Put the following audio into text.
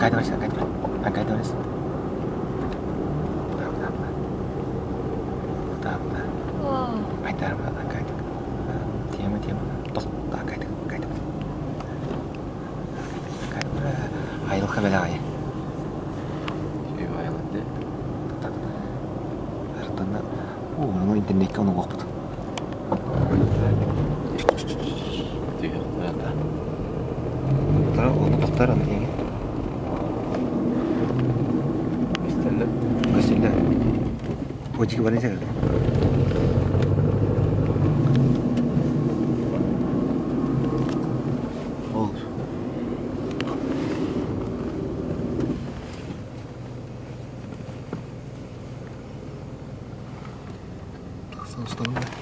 帰ってました。帰ってました。帰ってました。Ai ta mà cái thì mới thì tốt ta cái ai lúc cái lại şey ayağında Артана onu интернетке оны оқыпты. Тара оны тоқтар аны деген. Көстелді. Очиге бар несе. Ол. Тақсан ұстауы.